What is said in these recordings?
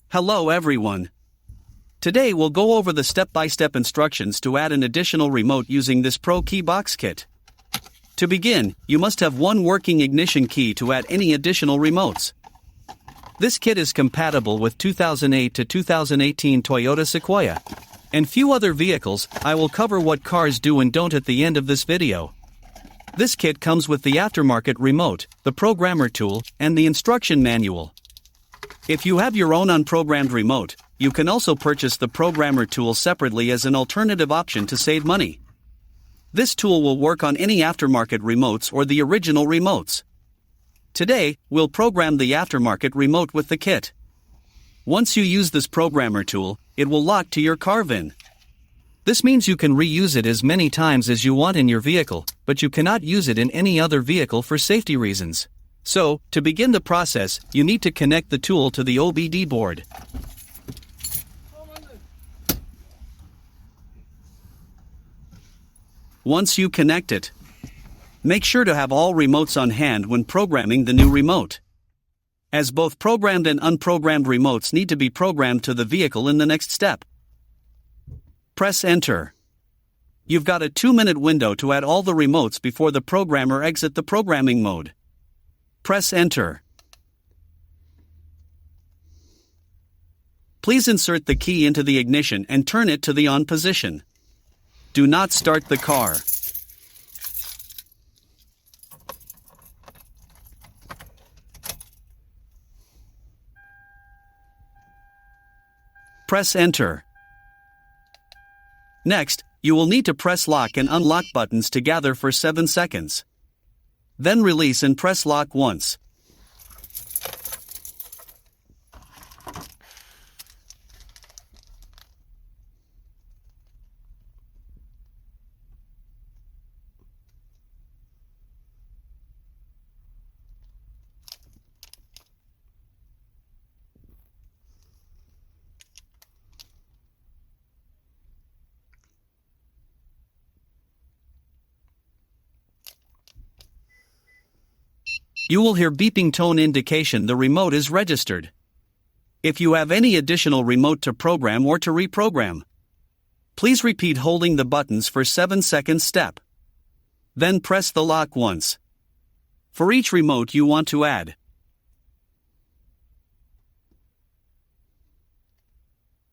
Hello everyone. Today we'll go over the step-by-step instructions to add an additional remote using this ProKeyBox kit. To begin, you must have one working ignition key to add any additional remotes. This kit is compatible with 2008 to 2018 Toyota Sequoia and few other vehicles. I will cover what cars do and don't at the end of this video. This kit comes with the aftermarket remote, the programmer tool, and the instruction manual. If you have your own unprogrammed remote, you can also purchase the programmer tool separately as an alternative option to save money. This tool will work on any aftermarket remotes or the original remotes. Today, we'll program the aftermarket remote with the kit. Once you use this programmer tool, it will lock to your car VIN. This means you can reuse it as many times as you want in your vehicle, but you cannot use it in any other vehicle for safety reasons. So, to begin the process, you need to connect the tool to the OBD board. Once you connect it, make sure to have all remotes on hand when programming the new remote, as both programmed and unprogrammed remotes need to be programmed to the vehicle in the next step. Press Enter. You've got a 2-minute window to add all the remotes before the programmer exits the programming mode. Press Enter. Please insert the key into the ignition and turn it to the on position. Do not start the car. Press Enter. Next, you will need to press lock and unlock buttons together for 7 seconds. Then release and press lock once. You will hear beeping tone indication the remote is registered. If you have any additional remote to program or to reprogram, please repeat holding the buttons for 7 seconds step. Then press the lock once. For each remote you want to add,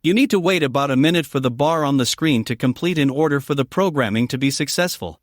you need to wait about a minute for the bar on the screen to complete in order for the programming to be successful.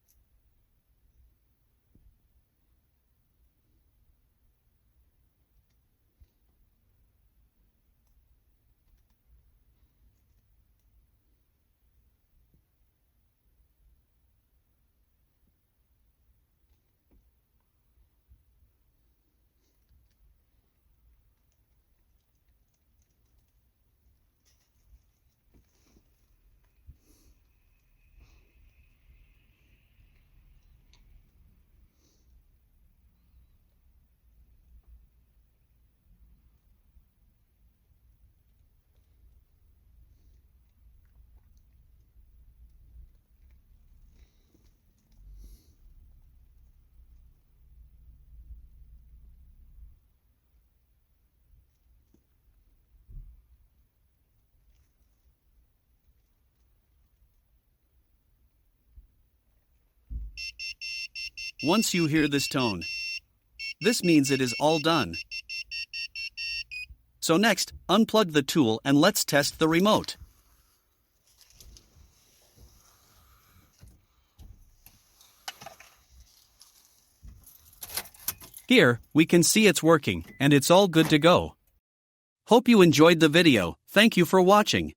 Once you hear this tone, this means it is all done. So next, unplug the tool and let's test the remote. Here, we can see it's working and it's all good to go. Hope you enjoyed the video. Thank you for watching.